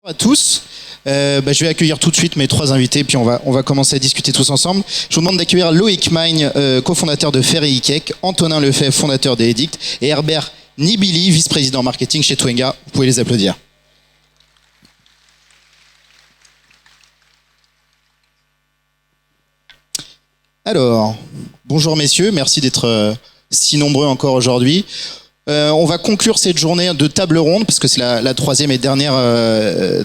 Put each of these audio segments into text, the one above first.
Bonjour à tous. Je vais accueillir tout de suite mes trois invités, puis on va commencer à discuter tous ensemble. Je vous demande d'accueillir Loïc Magne, cofondateur de Ferry Cake, Antonin Lefebvre, fondateur des Edict, et Herbert Nibili, vice-président marketing chez Twenga. Vous pouvez les applaudir. Alors, bonjour messieurs, merci d'être si nombreux encore aujourd'hui. On va conclure cette journée de table ronde, parce que c'est la troisième et dernière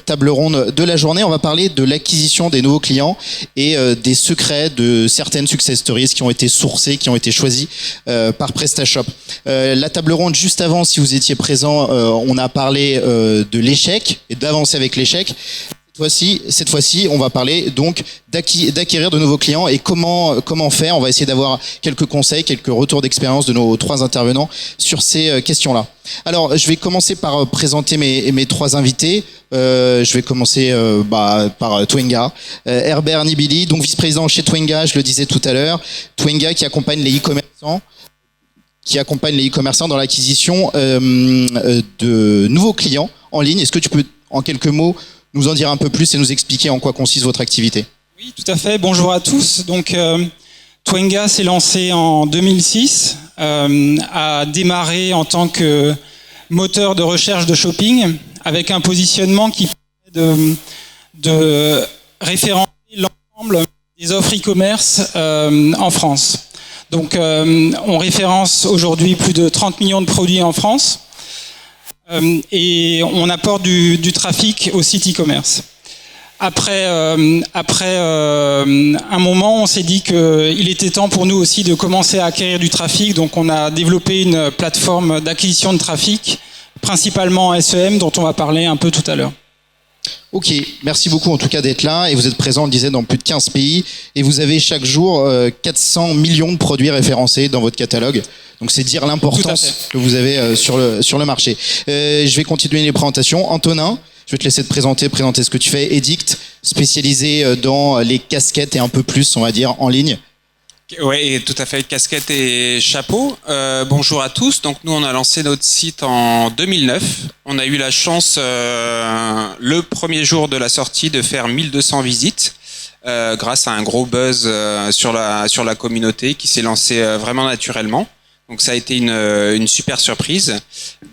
table ronde de la journée. On va parler de l'acquisition des nouveaux clients et des secrets de certaines success stories qui ont été sourcées, qui ont été choisies par PrestaShop. La table ronde juste avant, si vous étiez présent, on a parlé de l'échec et d'avancer avec l'échec. Cette fois-ci, on va parler donc d'acquérir de nouveaux clients et comment faire. On va essayer d'avoir quelques conseils, quelques retours d'expérience de nos trois intervenants sur ces questions-là. Alors, je vais commencer par présenter mes trois invités. Je vais commencer par Twenga. Herbert Nibili, donc vice-président chez Twenga, je le disais tout à l'heure. Twenga qui accompagne les e-commerçants dans l'acquisition de nouveaux clients en ligne. Est-ce que tu peux, en quelques mots, nous en dire un peu plus et nous expliquer en quoi consiste votre activité? Oui, tout à fait. Bonjour à tous. Donc, Twenga s'est lancé en 2006, a démarré en tant que moteur de recherche de shopping avec un positionnement qui permet de référencer l'ensemble des offres e-commerce en France. Donc, on référence aujourd'hui plus de 30 millions de produits en France. Et on apporte du trafic au site e-commerce. Après un moment, on s'est dit qu'il était temps pour nous aussi de commencer à acquérir du trafic. Donc on a développé une plateforme d'acquisition de trafic, principalement en SEM, dont on va parler un peu tout à l'heure. Ok, merci beaucoup en tout cas d'être là. Et vous êtes présent, on le disait, dans plus de 15 pays. Et vous avez chaque jour 400 millions de produits référencés dans votre catalogue. Donc c'est dire l'importance que vous avez sur le marché. Je vais continuer les présentations. Antonin, je vais te laisser te présenter ce que tu fais. Edict, spécialisé dans les casquettes et un peu plus, on va dire, en ligne. Oui, tout à fait, casquette et chapeau. Bonjour à tous. Donc nous, on a lancé notre site en 2009. On a eu la chance, le premier jour de la sortie, de faire 1200 visites. Grâce à un gros buzz sur la communauté qui s'est lancé vraiment naturellement. Donc ça a été une super surprise.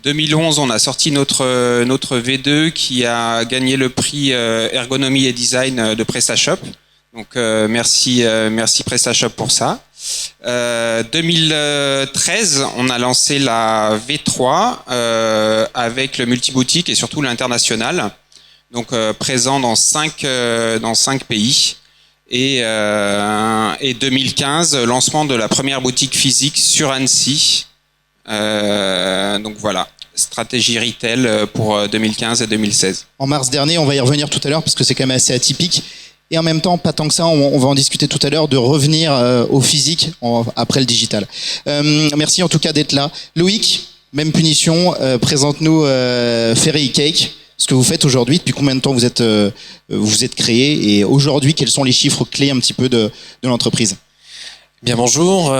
2011, on a sorti notre V2 qui a gagné le prix ergonomie et design de PrestaShop. Donc merci PrestaShop pour ça. 2013, on a lancé la V3 avec le multiboutique et surtout l'international. Donc présent dans 5 pays. Et 2015, lancement de la première boutique physique sur Annecy. Donc voilà, stratégie retail pour 2015 et 2016. En mars dernier, on va y revenir tout à l'heure parce que c'est quand même assez atypique. Et en même temps, pas tant que ça, on va en discuter tout à l'heure, de revenir au physique après le digital. Merci en tout cas d'être là. Loïc, même punition, présente-nous Ferry Cake. Ce que vous faites aujourd'hui, depuis combien de temps vous êtes créé, et aujourd'hui, quels sont les chiffres clés un petit peu de l'entreprise? Bien, bonjour.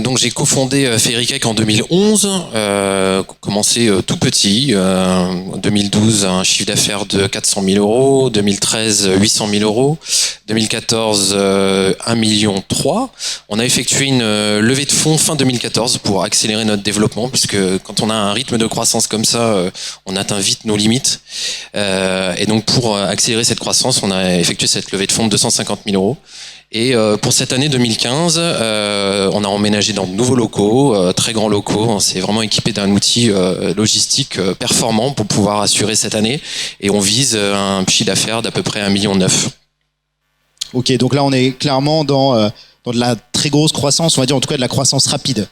Donc j'ai cofondé Ferry Cake en 2011, commencé tout petit. 2012, un chiffre d'affaires de 400 000 euros. 2013, 800 000 euros. 2014, 1,3 million. On a effectué une levée de fonds fin 2014 pour accélérer notre développement, puisque quand on a un rythme de croissance comme ça, on atteint vite nos limites. Et donc pour accélérer cette croissance, on a effectué cette levée de fonds de 250 000 euros. Et pour cette année 2015, on a emménagé dans de nouveaux locaux, très grands locaux. On s'est vraiment équipé d'un outil logistique performant pour pouvoir assurer cette année. Et on vise un chiffre d'affaires d'à peu près 1,9 million. Ok, donc là on est clairement dans de la très grosse croissance, on va dire en tout cas de la croissance rapide.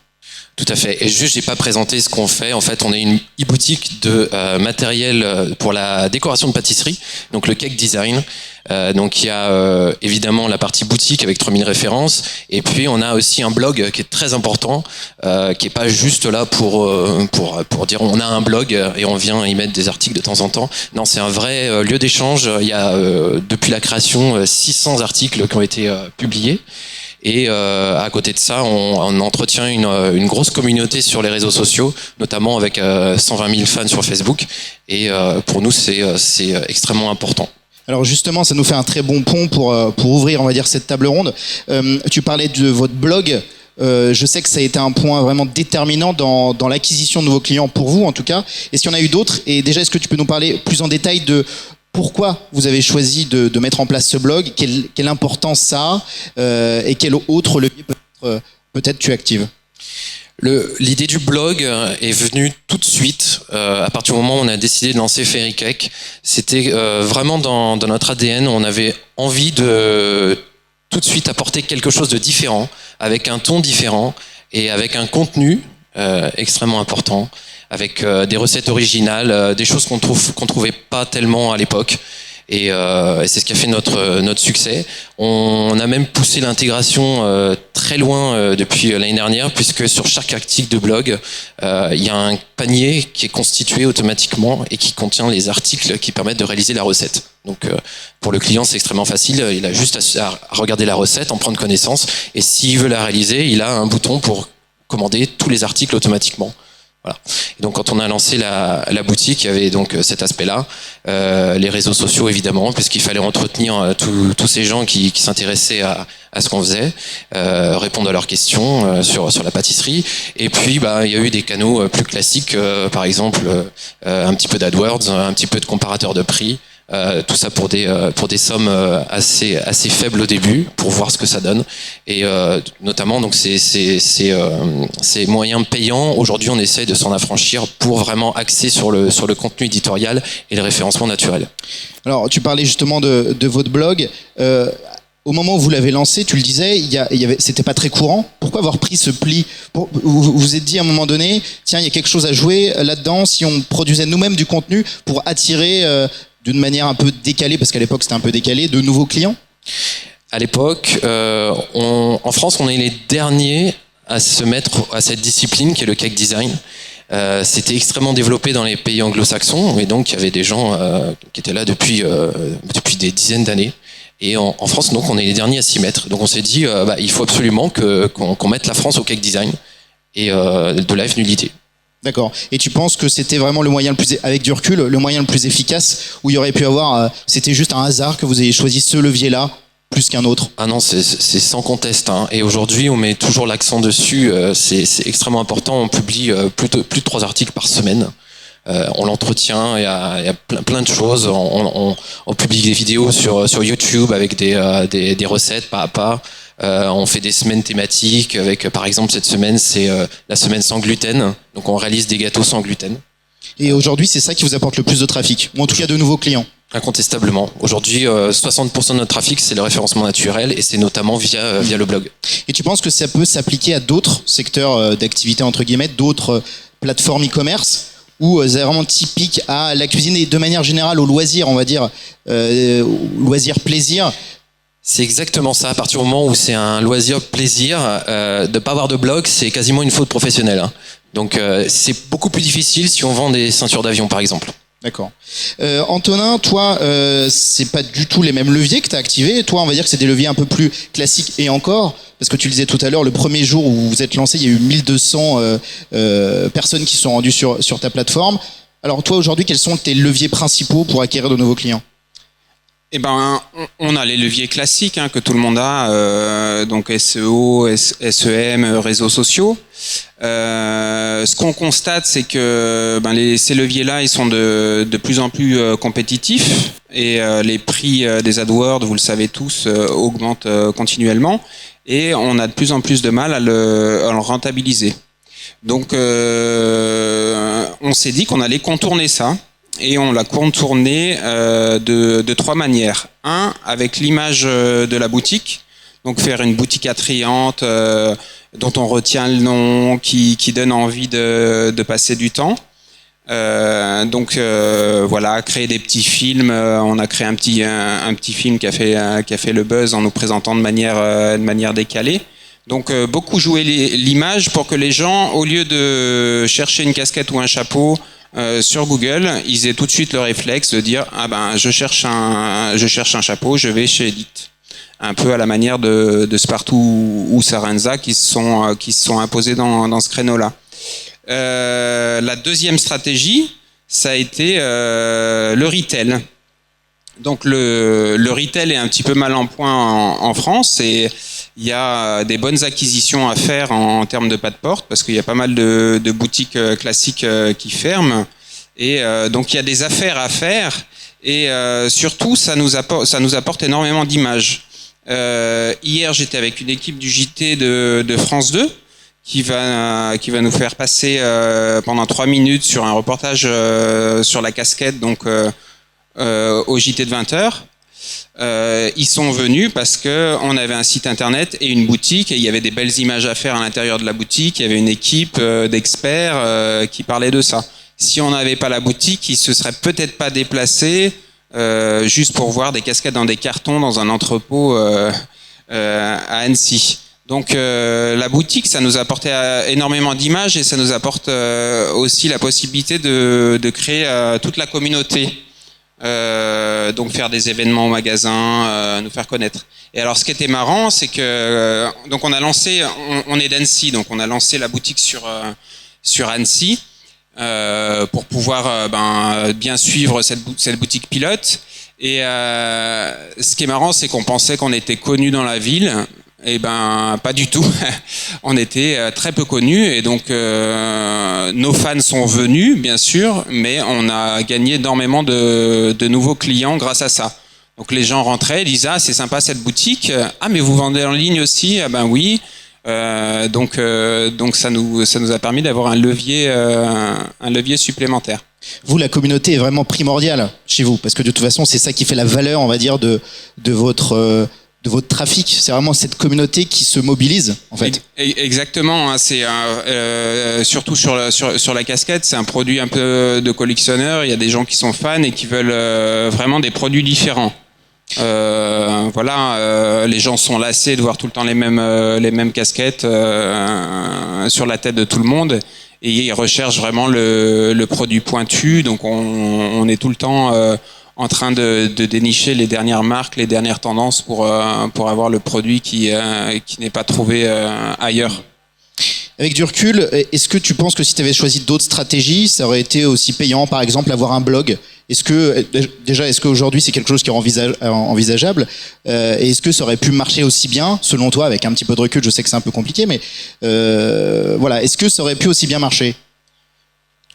Tout à fait. Et juste, j'ai pas présenté ce qu'on fait. En fait, on est une e-boutique de matériel pour la décoration de pâtisserie, donc le cake design. Donc il y a évidemment la partie boutique avec 3000 références, et puis on a aussi un blog qui est très important, qui est pas juste là pour dire on a un blog et on vient y mettre des articles de temps en temps. Non, c'est un vrai lieu d'échange. Il y a depuis la création 600 articles qui ont été publiés. Et à côté de ça, on entretient une grosse communauté sur les réseaux sociaux, notamment avec 120 000 fans sur Facebook. Et pour nous, c'est extrêmement important. Alors justement, ça nous fait un très bon pont pour ouvrir, on va dire, cette table ronde. Tu parlais de votre blog. Je sais que ça a été un point vraiment déterminant dans l'acquisition de nouveaux clients pour vous, en tout cas. Est-ce qu'il y en a eu d'autres? Et déjà, est-ce que tu peux nous parler plus en détail de pourquoi vous avez choisi de mettre en place ce blog? Quelle importance ça a et quel autre levier peut-être tu actives? L'idée du blog est venue tout de suite à partir du moment où on a décidé de lancer Fairycake. C'était vraiment dans notre ADN. On avait envie de tout de suite apporter quelque chose de différent, avec un ton différent et avec un contenu extrêmement important, avec des recettes originales, des choses qu'on trouvait pas tellement à l'époque. Et c'est ce qui a fait notre succès. On a même poussé l'intégration très loin depuis l'année dernière, puisque sur chaque article de blog, il y a un panier qui est constitué automatiquement et qui contient les articles qui permettent de réaliser la recette. Donc pour le client, c'est extrêmement facile. Il a juste à regarder la recette, en prendre connaissance, et s'il veut la réaliser, il a un bouton pour commander tous les articles automatiquement. Voilà. Et donc quand on a lancé la boutique, il y avait donc cet aspect-là, les réseaux sociaux évidemment, puisqu'il fallait entretenir tous ces gens qui s'intéressaient à ce qu'on faisait, répondre à leurs questions sur la pâtisserie. Et puis il y a eu des canaux plus classiques, par exemple un petit peu d'AdWords, un petit peu de comparateur de prix. Tout ça pour des sommes assez faibles au début, pour voir ce que ça donne. Et notamment donc ces moyens payants, aujourd'hui on essaie de s'en affranchir pour vraiment axer sur le contenu éditorial et le référencement naturel. Alors tu parlais justement de votre blog. Au moment où vous l'avez lancé, tu le disais, c'était pas très courant. Pourquoi avoir pris ce pli? Vous vous êtes dit à un moment donné, tiens, il y a quelque chose à jouer là-dedans si on produisait nous-mêmes du contenu pour attirer d'une manière un peu décalée, parce qu'à l'époque c'était un peu décalé, de nouveaux clients? À l'époque, en France, on est les derniers à se mettre à cette discipline qui est le cake design. C'était extrêmement développé dans les pays anglo-saxons, et donc il y avait des gens qui étaient là depuis des dizaines d'années. Et en France, donc, on est les derniers à s'y mettre. Donc on s'est dit, il faut absolument qu'on mette la France au cake design. Et de là est venue l'idée. D'accord. Et tu penses que c'était vraiment le moyen le plus, avec du recul, le moyen le plus efficace, où il y aurait pu avoir, c'était juste un hasard que vous ayez choisi ce levier-là plus qu'un autre? Ah non, c'est sans conteste, hein. Et aujourd'hui, on met toujours l'accent dessus. C'est extrêmement important. On publie plus de 3 articles par semaine. On l'entretient, il y a plein de choses. On publie des vidéos sur YouTube avec des recettes pas à pas. On fait des semaines thématiques avec, par exemple, cette semaine, c'est la semaine sans gluten. Donc on réalise des gâteaux sans gluten. Et aujourd'hui, c'est ça qui vous apporte le plus de trafic, ou en tout cas de nouveaux clients? Incontestablement. Aujourd'hui, 60% de notre trafic, c'est le référencement naturel, et c'est notamment via le blog. Et tu penses que ça peut s'appliquer à d'autres secteurs d'activité, entre guillemets, d'autres plateformes e-commerce, ou c'est vraiment typique à la cuisine et de manière générale au loisir, on va dire, loisir plaisir? C'est exactement ça. À partir du moment où c'est un loisir plaisir, de pas avoir de blog, c'est quasiment une faute professionnelle, hein. Donc c'est beaucoup plus difficile si on vend des ceintures d'avion, par exemple. D'accord. Antonin, toi, c'est pas du tout les mêmes leviers que tu as activés. Toi, on va dire que c'est des leviers un peu plus classiques, et encore, parce que tu le disais tout à l'heure, le premier jour où vous êtes lancé, il y a eu 1200 personnes qui sont rendues sur ta plateforme. Alors toi, aujourd'hui, quels sont tes leviers principaux pour acquérir de nouveaux clients? Eh ben, on a les leviers classiques, hein, que tout le monde a, donc SEO, SEM, réseaux sociaux. Ce qu'on constate, c'est que ces leviers-là, ils sont de plus en plus compétitifs, et les prix des AdWords, vous le savez tous, augmentent continuellement, et on a de plus en plus de mal à le rentabiliser. Donc, on s'est dit qu'on allait contourner ça. Et on l'a contourné de 3 manières. Un, avec l'image de la boutique, donc faire une boutique attrayante dont on retient le nom, qui donne envie de passer du temps. Voilà, créer des petits films. On a créé un petit film qui a fait le buzz en nous présentant de manière décalée. Donc beaucoup jouer l'image pour que les gens, au lieu de chercher une casquette ou un chapeau sur Google, ils aient tout de suite le réflexe de dire je cherche un chapeau, je vais chez Edith. un peu à la manière de Spartoo ou Sarenza qui se sont imposés dans ce créneau-là. La deuxième stratégie, ça a été le retail. Donc le retail est un petit peu mal en point en France et il y a des bonnes acquisitions à faire en termes de pas de porte parce qu'il y a pas mal de boutiques classiques qui ferment et donc il y a des affaires à faire et surtout ça nous apporte énormément d'images. Hier j'étais avec une équipe du JT de France 2 qui va nous faire passer pendant 3 minutes sur un reportage sur la casquette donc au JT de 20h. Ils sont venus parce que on avait un site internet et une boutique et il y avait des belles images à faire à l'intérieur de la boutique. Il y avait une équipe d'experts qui parlait de ça. Si on n'avait pas la boutique, ils se seraient peut-être pas déplacés juste pour voir des casquettes dans des cartons dans un entrepôt à Annecy. Donc la boutique, ça nous apportait énormément d'images et ça nous apporte aussi la possibilité de créer toute la communauté. Donc faire des événements au magasin, nous faire connaître. Et alors ce qui était marrant, c'est que donc on a lancé, on est d'Annecy, donc on a lancé la boutique sur Annecy pour pouvoir bien suivre cette boutique pilote. Et ce qui est marrant, c'est qu'on pensait qu'on était connus dans la ville. Eh ben pas du tout. On était très peu connus et donc nos fans sont venus bien sûr, mais on a gagné énormément de nouveaux clients grâce à ça. Donc les gens rentraient, disaient ah c'est sympa cette boutique, ah mais vous vendez en ligne aussi, ah ben oui. Donc ça nous a permis d'avoir un levier supplémentaire. Vous, la communauté est vraiment primordiale chez vous parce que de toute façon c'est ça qui fait la valeur, on va dire, de votre trafic. C'est vraiment cette communauté qui se mobilise, en fait. Exactement. Hein, c'est surtout sur la casquette, c'est un produit un peu de collectionneur. Il y a des gens qui sont fans et qui veulent vraiment des produits différents. Les gens sont lassés de voir tout le temps les mêmes casquettes sur la tête de tout le monde. Et ils recherchent vraiment le produit pointu. Donc on est tout le temps en train de dénicher les dernières marques, les dernières tendances pour avoir le produit qui n'est pas trouvé ailleurs. Avec du recul, est-ce que tu penses que si tu avais choisi d'autres stratégies, ça aurait été aussi payant, par exemple, avoir un blog ? Est-ce qu'aujourd'hui c'est quelque chose qui est envisageable ? Et est-ce que ça aurait pu marcher aussi bien, selon toi, avec un petit peu de recul ? Je sais que c'est un peu compliqué, mais est-ce que ça aurait pu aussi bien marcher ?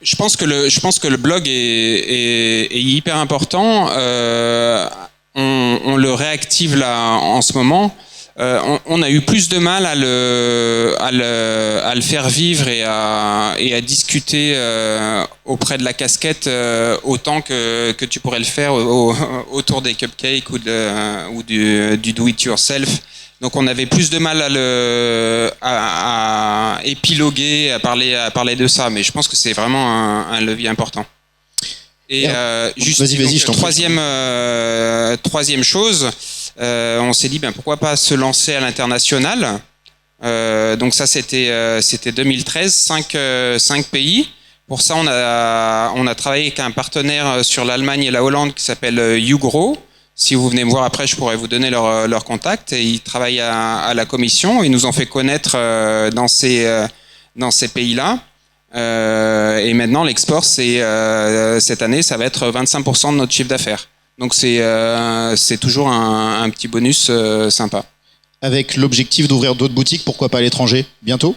Je pense que le blog est hyper important. On le réactive là en ce moment. On a eu plus de mal à le faire vivre et à discuter auprès de la casquette autant que tu pourrais le faire autour des cupcakes ou du do it yourself. Donc on avait plus de mal à épiloguer, à parler de ça, mais je pense que c'est vraiment un levier important. Et juste vas-y, je t'en prie. Troisième chose, on s'est dit pourquoi pas se lancer à l'international. Donc ça c'était 2013, 5 pays. Pour ça on a travaillé avec un partenaire sur l'Allemagne et la Hollande qui s'appelle YouGrow. Si vous venez me voir après, je pourrais vous donner leur contact. Et ils travaillent à la commission. Ils nous ont fait connaître dans ces pays-là. Et maintenant, l'export, cette année, ça va être 25% de notre chiffre d'affaires. Donc c'est toujours un petit bonus sympa. Avec l'objectif d'ouvrir d'autres boutiques, pourquoi pas à l'étranger, bientôt ?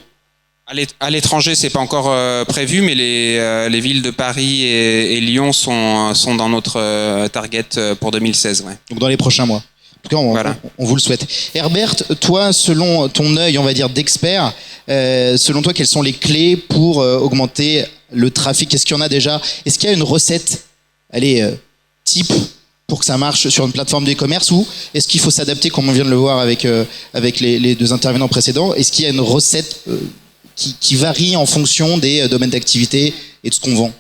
À l'étranger, c'est pas encore prévu, mais les villes de Paris et Lyon sont dans notre target pour 2016. Ouais. Donc dans les prochains mois. En tout cas, on vous le souhaite. Herbert, toi, selon ton œil, on va dire, d'expert, selon toi, quelles sont les clés pour augmenter le trafic ? Est-ce qu'il y en a déjà ? Est-ce qu'il y a une recette, type, pour que ça marche sur une plateforme d'e-commerce, ou est-ce qu'il faut s'adapter, comme on vient de le voir avec les deux intervenants précédents ? Est-ce qu'il y a une recette qui varie en fonction des domaines d'activité et de ce qu'on vend ?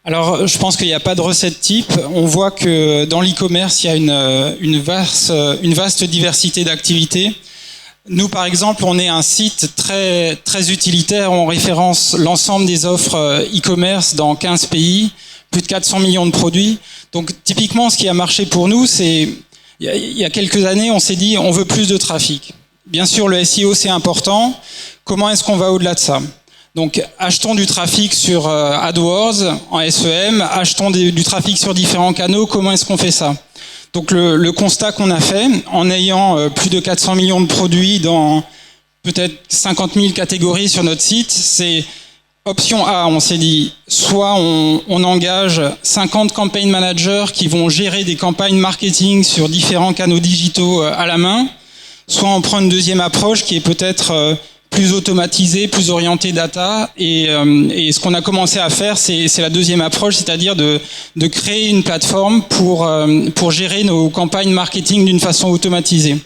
Alors, je pense qu'il n'y a pas de recette type. On voit que dans l'e-commerce, il y a une vaste diversité d'activités. Nous, par exemple, on est un site très, très utilitaire. On référence l'ensemble des offres e-commerce dans 15 pays, plus de 400 millions de produits. Donc, typiquement, ce qui a marché pour nous, c'est il y a quelques années, on s'est dit on veut plus de trafic. Bien sûr, le SEO c'est important. Comment est-ce qu'on va au-delà de ça? Donc, achetons du trafic sur AdWords en SEM, achetons du trafic sur différents canaux. Comment est-ce qu'on fait ça? Donc, le constat qu'on a fait, en ayant plus de 400 millions de produits dans peut-être 50 000 catégories sur notre site, c'est option A, on s'est dit, soit on engage 50 campaign managers qui vont gérer des campagnes marketing sur différents canaux digitaux à la main, soit on prend une deuxième approche qui est peut-être plus automatisée, plus orientée data, et ce qu'on a commencé à faire, c'est la deuxième approche, c'est-à-dire de créer une plateforme pour gérer nos campagnes marketing d'une façon automatisée.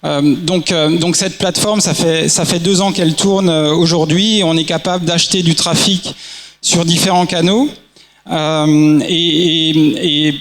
Donc cette plateforme, ça fait 2 ans qu'elle tourne aujourd'hui. On est capable d'acheter du trafic sur différents canaux. Et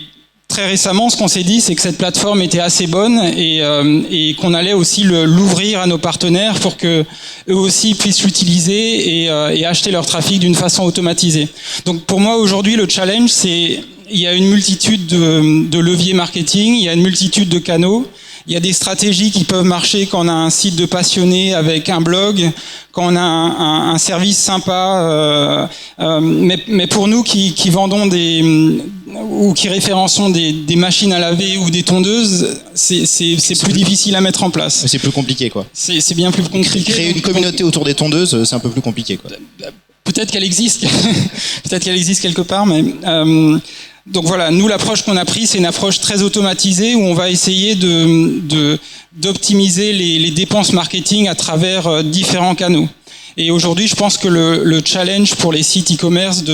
très récemment, ce qu'on s'est dit, c'est que cette plateforme était assez bonne et qu'on allait aussi l'ouvrir à nos partenaires pour que eux aussi puissent l'utiliser et acheter leur trafic d'une façon automatisée. Donc pour moi aujourd'hui, le challenge, c'est il y a une multitude de leviers marketing, il y a une multitude de canaux. Il y a des stratégies qui peuvent marcher quand on a un site de passionnés avec un blog, quand on a un service sympa. Mais pour nous qui vendons ou qui référençons des machines à laver ou des tondeuses, c'est plus difficile à mettre en place. C'est plus compliqué, quoi. C'est bien plus compliqué. Créer une communauté autour des tondeuses, c'est un peu plus compliqué, quoi. Peut-être qu'elle existe, peut-être qu'elle existe quelque part, mais donc voilà, nous l'approche qu'on a prise, c'est une approche très automatisée où on va essayer d'optimiser les dépenses marketing à travers différents canaux. Et aujourd'hui, je pense que le challenge pour les sites e-commerce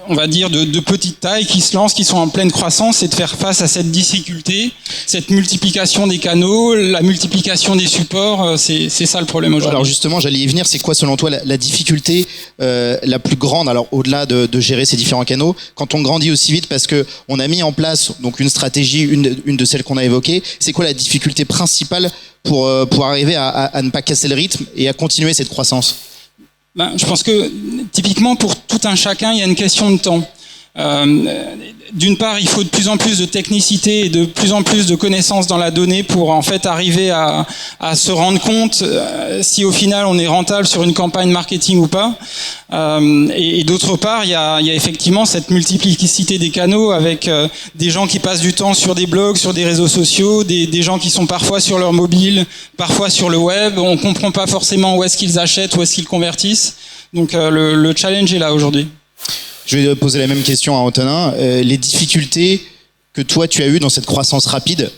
on va dire de petite taille qui se lancent, qui sont en pleine croissance, c'est de faire face à cette difficulté, cette multiplication des canaux, la multiplication des supports, c'est ça le problème aujourd'hui. Alors justement, j'allais y venir, c'est quoi selon toi la difficulté la plus grande, alors au-delà de gérer ces différents canaux, quand on grandit aussi vite, parce que on a mis en place donc une stratégie, une de celles qu'on a évoquées, c'est quoi la difficulté principale pour arriver à ne pas casser le rythme et à continuer cette croissance? Je pense que typiquement pour tout un chacun, il y a une question de temps. D'une part, il faut de plus en plus de technicité et de plus en plus de connaissances dans la donnée pour en fait arriver à se rendre compte si au final on est rentable sur une campagne marketing ou pas. Et d'autre part, il y a effectivement cette multiplicité des canaux avec des gens qui passent du temps sur des blogs, sur des réseaux sociaux, des gens qui sont parfois sur leur mobile, parfois sur le web. On comprend pas forcément où est-ce qu'ils achètent, où est-ce qu'ils convertissent. Donc le challenge est là aujourd'hui. Je vais poser la même question à Antonin. Les difficultés que toi tu as eues dans cette croissance rapide,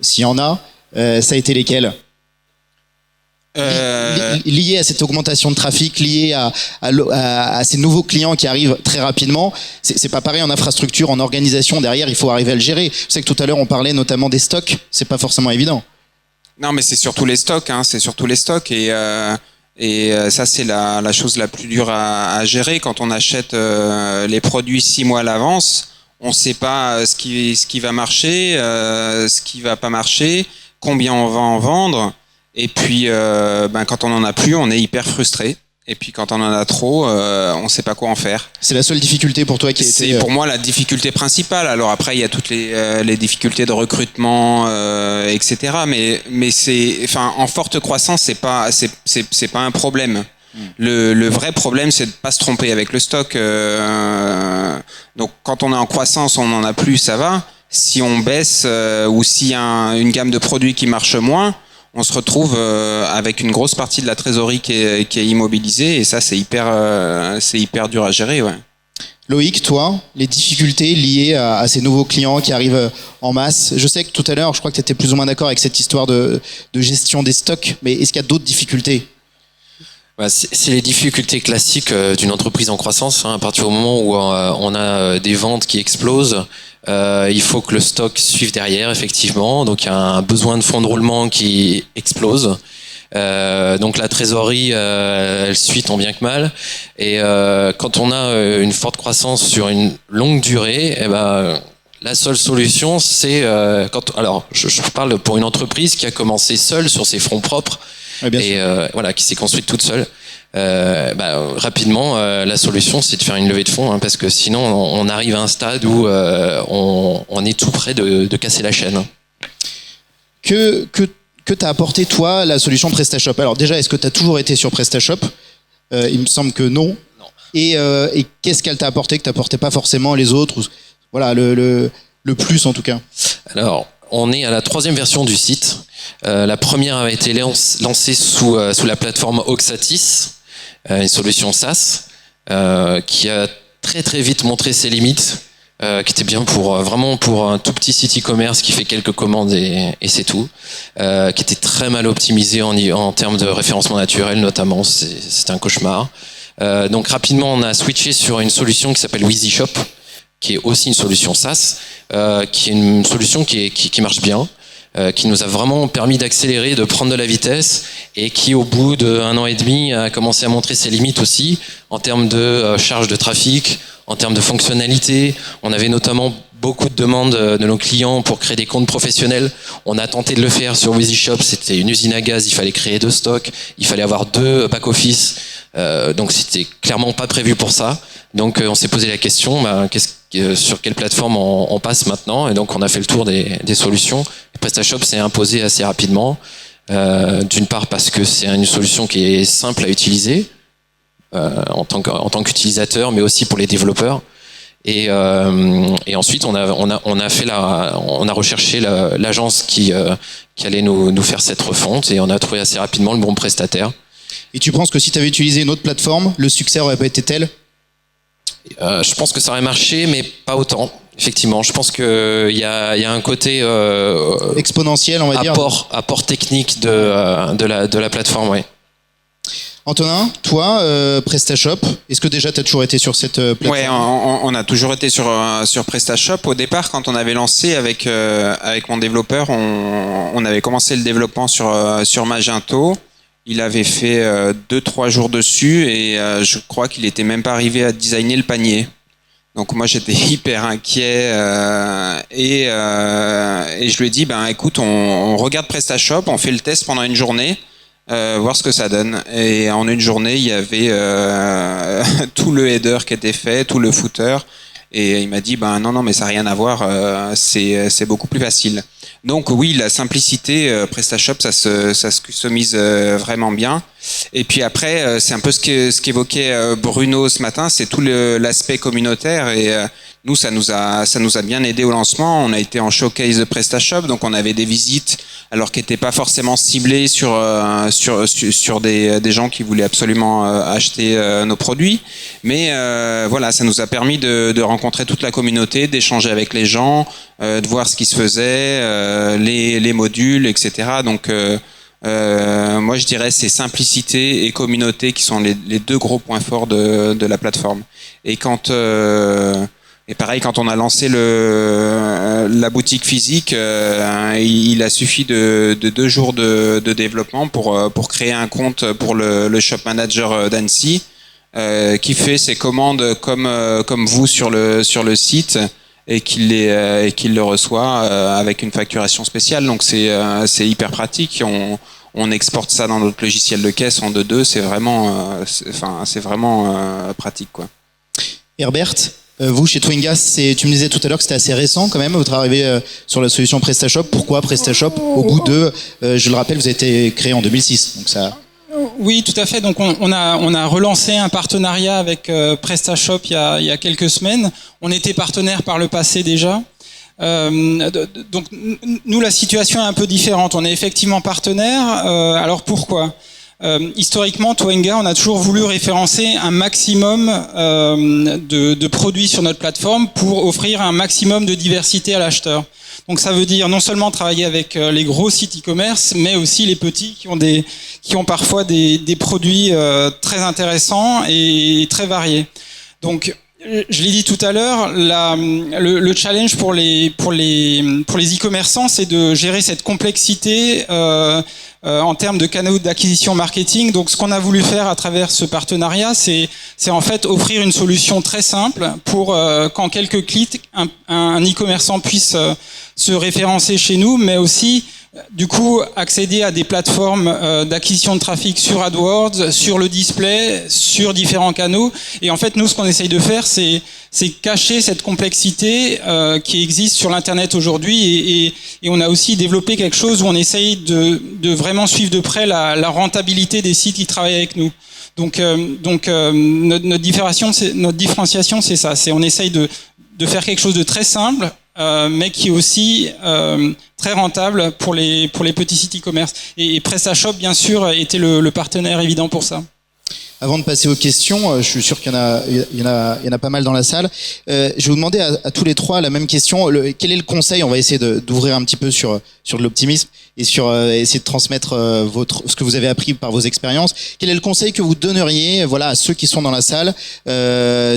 s'il y en a, ça a été lesquelles? Liées à cette augmentation de trafic, liées à ces nouveaux clients qui arrivent très rapidement. C'est pas pareil en infrastructure, en organisation. Derrière, il faut arriver à le gérer. Je sais que tout à l'heure on parlait notamment des stocks. C'est pas forcément évident. Non, mais c'est surtout les stocks. C'est surtout les stocks et ça, c'est la chose la plus dure à gérer. Quand on achète les produits 6 mois à l'avance, on ne sait pas ce qui va marcher, ce qui va pas marcher, combien on va en vendre. Et puis, quand on en a plus, on est hyper frustré. Et puis, quand on en a trop, on ne sait pas quoi en faire. C'est la seule difficulté pour toi qui a été... C'est pour moi la difficulté principale. Alors après, il y a toutes les difficultés de recrutement, etc. Mais en forte croissance, c'est pas un problème. Le vrai problème, c'est de pas se tromper avec le stock. Donc, quand on est en croissance, on en a plus, ça va. Si on baisse ou s'il y a une gamme de produits qui marche moins, on se retrouve avec une grosse partie de la trésorerie qui est immobilisée et ça c'est hyper dur à gérer, ouais. Loïc, toi, les difficultés liées à ces nouveaux clients qui arrivent en masse. Je sais que tout à l'heure, je crois que tu étais plus ou moins d'accord avec cette histoire de gestion des stocks, mais est-ce qu'il y a d'autres difficultés? C'est les difficultés classiques d'une entreprise en croissance. À partir du moment où on a des ventes qui explosent, il faut que le stock suive derrière, effectivement. Donc il y a un besoin de fonds de roulement qui explose. Donc la trésorerie, elle suit tant bien que mal. Et quand on a une forte croissance sur une longue durée, la seule solution, c'est alors je parle pour une entreprise qui a commencé seule sur ses fonds propres. Ouais, et qui s'est construite toute seule. Rapidement, la solution, c'est de faire une levée de fonds, parce que sinon, on arrive à un stade où on est tout près de casser la chaîne. Que t'as apporté, toi, la solution PrestaShop? Alors déjà, est-ce que t'as toujours été sur PrestaShop? Il me semble que non. Et qu'est-ce qu'elle t'a apporté que t'apportais pas forcément les autres? Voilà, le plus en tout cas. Alors, on est à la 3e version du site. La première a été lancée sous la plateforme Oxatis, une solution SaaS, qui a très très vite montré ses limites, qui était bien vraiment pour un tout petit site e-commerce qui fait quelques commandes et c'est tout, qui était très mal optimisé en termes de référencement naturel notamment, c'était un cauchemar. Donc rapidement on a switché sur une solution qui s'appelle WheezyShop, qui est aussi une solution SaaS, qui est une solution qui marche bien, qui nous a vraiment permis d'accélérer, de prendre de la vitesse, et qui au bout d'1 an et demi a commencé à montrer ses limites aussi en termes de charge de trafic, en termes de fonctionnalité. On avait notamment beaucoup de demandes de nos clients pour créer des comptes professionnels. On a tenté de le faire sur WheezyShop, c'était une usine à gaz, il fallait créer 2 stocks, il fallait avoir 2 back-office, donc c'était clairement pas prévu pour ça. Donc on s'est posé la question, sur quelle plateforme on passe maintenant, et donc on a fait le tour des solutions. Et PrestaShop s'est imposé assez rapidement, d'une part parce que c'est une solution qui est simple à utiliser en tant qu'utilisateur, mais aussi pour les développeurs. Et ensuite on a recherché l'agence qui allait nous faire cette refonte, et on a trouvé assez rapidement le bon prestataire. Et tu penses que si tu avais utilisé une autre plateforme, le succès aurait pas été tel? Je pense que ça aurait marché, mais pas autant. Effectivement, je pense qu'il y a un côté exponentiel, on va dire. Apport technique de la plateforme, oui. Antonin, toi, PrestaShop, est-ce que déjà tu as toujours été sur cette plateforme? Ouais, on a toujours été sur PrestaShop. Au départ, quand on avait lancé avec mon développeur, on avait commencé le développement sur Magento. Il avait fait 2-3 jours dessus, et je crois qu'il était même pas arrivé à designer le panier. Donc moi j'étais hyper inquiet, et je lui ai dit écoute, on regarde PrestaShop, on fait le test pendant une journée, voir ce que ça donne. Et en une journée il y avait tout le header qui était fait, tout le footer, et il m'a dit non mais ça n'a rien à voir, c'est beaucoup plus facile. Donc oui, la simplicité, PrestaShop, ça se customise vraiment bien. Et puis après, c'est un peu ce qu'évoquait Bruno ce matin, c'est tout l'aspect communautaire, et nous ça nous a bien aidé au lancement. On a été en showcase de PrestaShop, donc on avait des visites alors qui n'étaient pas forcément ciblées sur des gens qui voulaient absolument acheter nos produits, mais voilà, ça nous a permis de rencontrer toute la communauté, d'échanger avec les gens, de voir ce qui se faisait, les modules, etc. Donc moi je dirais c'est simplicité et communauté qui sont les 2 gros points forts de la plateforme. Et et pareil, quand on a lancé la boutique physique, il a suffi de 2 jours de développement pour créer un compte pour le shop manager d'Annecy, qui fait ses commandes comme vous sur le site, et qu'il le reçoit avec une facturation spéciale. Donc c'est hyper pratique. On exporte ça dans notre logiciel de caisse en 2.2. C'est vraiment pratique, quoi. Herbert, vous chez Twingas, tu me disais tout à l'heure que c'était assez récent quand même, votre arrivée sur la solution PrestaShop. Pourquoi PrestaShop au bout de, je le rappelle, vous avez été créé en 2006, donc ça. Oui, tout à fait. Donc on a relancé un partenariat avec PrestaShop il y a quelques semaines. On était partenaire par le passé déjà. Donc nous, la situation est un peu différente. On est effectivement partenaire. Alors pourquoi ? Historiquement, Twenga, on a toujours voulu référencer un maximum de produits sur notre plateforme pour offrir un maximum de diversité à l'acheteur. Donc ça veut dire non seulement travailler avec les gros sites e-commerce, mais aussi les petits qui ont parfois des produits très intéressants et très variés. Donc je l'ai dit tout à l'heure, le challenge pour les e-commerçants, c'est de gérer cette complexité en termes de canaux d'acquisition marketing. Donc ce qu'on a voulu faire à travers ce partenariat, c'est en fait offrir une solution très simple pour qu'en quelques clics, un e-commerçant puisse se référencer chez nous, mais aussi du coup accéder à des plateformes d'acquisition de trafic sur AdWords, sur le display, sur différents canaux. Et en fait, nous, ce qu'on essaye de faire, c'est cacher cette complexité qui existe sur l'Internet aujourd'hui. Et on a aussi développé quelque chose où on essaye de vraiment suivre de près la rentabilité des sites qui travaillent avec nous. Donc notre différenciation, c'est ça. On essaye de faire quelque chose de très simple, mais qui est aussi très rentable pour les petits sites e-commerce. Et PrestaShop, bien sûr, était le partenaire évident pour ça. Avant de passer aux questions, je suis sûr qu'il y en a pas mal dans la salle. Je vais vous demander à tous les trois la même question. Quel est le conseil? On va essayer d'ouvrir un petit peu sur de l'optimisme et sur essayer de transmettre ce que vous avez appris par vos expériences. Quel est le conseil que vous donneriez, voilà, à ceux qui sont dans la salle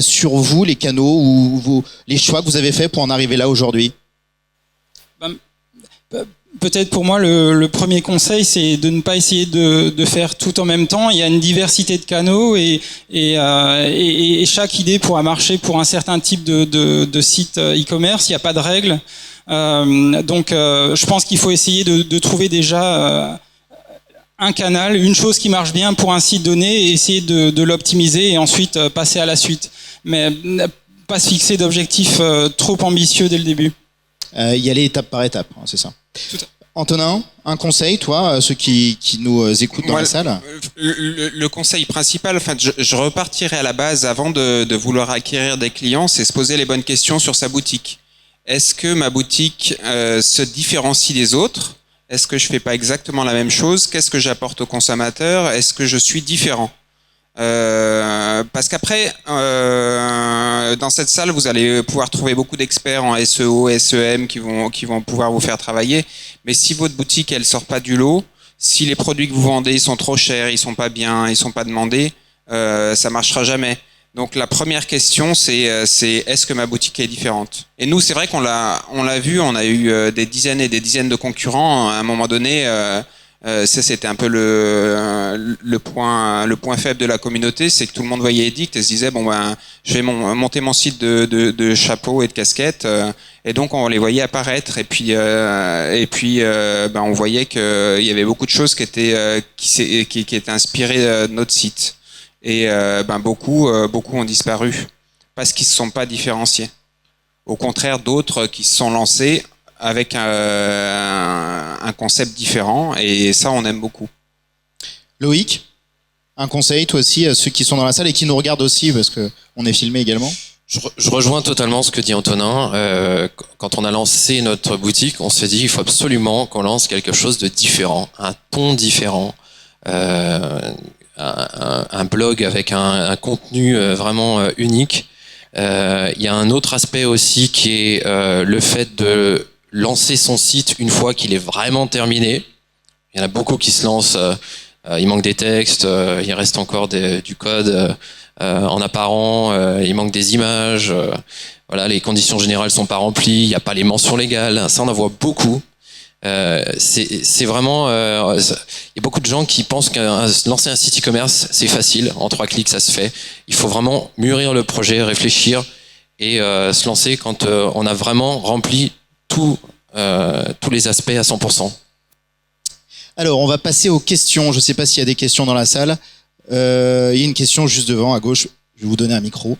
sur vous, les canaux ou les choix que vous avez faits pour en arriver là aujourd'hui? Peut-être pour moi, le premier conseil, c'est de ne pas essayer de faire tout en même temps. Il y a une diversité de canaux et chaque idée pourra marcher pour un certain type de site e-commerce. Il n'y a pas de règles. Donc, je pense qu'il faut essayer de trouver déjà un canal, une chose qui marche bien pour un site donné et essayer de l'optimiser et ensuite passer à la suite. Mais pas se fixer d'objectifs trop ambitieux dès le début. Y aller étape par étape, hein, c'est ça. Antonin, un conseil, toi, à ceux qui nous écoutent dans la salle? Le conseil principal, enfin, je repartirai à la base avant de vouloir acquérir des clients, c'est se poser les bonnes questions sur sa boutique. Est-ce que ma boutique se différencie des autres? Est-ce que je fais pas exactement la même chose? Qu'est-ce que j'apporte au consommateur? Est-ce que je suis différent? Parce qu'après, dans cette salle, vous allez pouvoir trouver beaucoup d'experts en SEO, SEM qui vont pouvoir vous faire travailler. Mais si votre boutique, elle sort pas du lot, si les produits que vous vendez ils sont trop chers, ils sont pas bien, ils sont pas demandés, ça marchera jamais. Donc la première question, c'est est-ce que ma boutique est différente? Et nous, c'est vrai qu'on l'a vu, on a eu des dizaines et des dizaines de concurrents. À un moment donné, ça c'était un peu le point faible de la communauté, c'est que tout le monde voyait Edict et se disait bon ben je vais monter mon site de chapeaux et de casquettes, et donc on les voyait apparaître et puis ben on voyait qu'il y avait beaucoup de choses qui étaient inspirées de notre site, et ben beaucoup ont disparu parce qu'ils se sont pas différenciés. Au contraire, d'autres qui se sont lancés avec un concept différent, et ça on aime beaucoup. Loïc, un conseil toi aussi à ceux qui sont dans la salle et qui nous regardent aussi parce que on est filmé également? Je rejoins totalement ce que dit Antonin. Quand on a lancé notre boutique, on s'est dit il faut absolument qu'on lance quelque chose de différent, un ton différent, un blog avec un contenu vraiment unique. Il y a un autre aspect aussi qui est le fait de lancer son site une fois qu'il est vraiment terminé. Il y en a beaucoup qui se lancent, il manque des textes, il reste encore du code en apparent, il manque des images, voilà, les conditions générales sont pas remplies, il n'y a pas les mentions légales, ça on en voit beaucoup. C'est vraiment, il y a beaucoup de gens qui pensent que lancer un site e-commerce c'est facile, en 3 clics ça se fait. Il faut vraiment mûrir le projet, réfléchir et se lancer quand on a vraiment rempli tous les aspects à 100%. Alors, on va passer aux questions. Je ne sais pas s'il y a des questions dans la salle. Il y a une question juste devant, à gauche. Je vais vous donner un micro.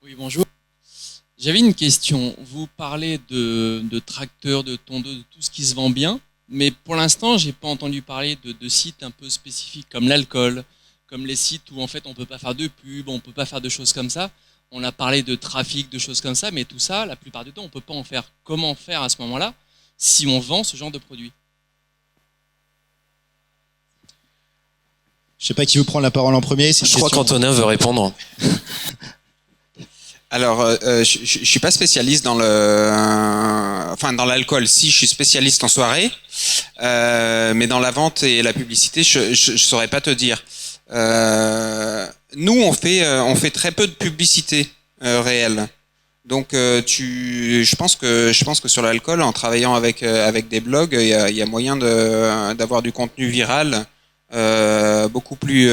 Oui, bonjour. J'avais une question. Vous parlez de tracteurs, de tondeuses, de tout ce qui se vend bien, mais pour l'instant, j'ai pas entendu parler de sites un peu spécifiques comme l'alcool, comme les sites où en fait on peut pas faire de pub, on peut pas faire de choses comme ça. On a parlé de trafic, de choses comme ça, mais tout ça, la plupart du temps, on peut pas en faire. Comment faire à ce moment-là si on vend ce genre de produit? Je sais pas qui veut prendre la parole en premier. Je crois qu'Antonin veut répondre. Alors, je suis pas spécialiste dans l'alcool. Si, je suis spécialiste en soirée, mais dans la vente et la publicité, je saurais pas te dire. Nous, on fait très peu de publicité réelle. Donc, je pense que sur l'alcool, en travaillant avec des blogs, il y a moyen d'avoir du contenu viral beaucoup plus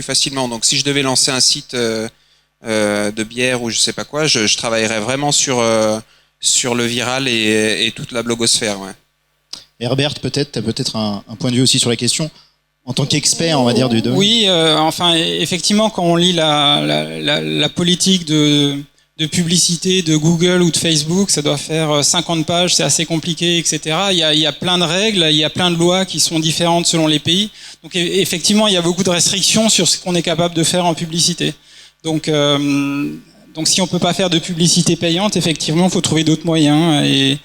facilement. Donc, si je devais lancer un site de bière ou je sais pas quoi, je travaillerais vraiment sur sur le viral et toute la blogosphère. Ouais. Herbert, peut-être, tu as peut-être un point de vue aussi sur la question, en tant qu'expert, on va dire, du domaine. Oui, enfin, effectivement, quand on lit la politique de publicité de Google ou de Facebook, ça doit faire 50 pages, c'est assez compliqué, etc. Il y a plein de règles, il y a plein de lois qui sont différentes selon les pays. Donc effectivement, il y a beaucoup de restrictions sur ce qu'on est capable de faire en publicité. Donc si on peut pas faire de publicité payante, effectivement, il faut trouver d'autres moyens et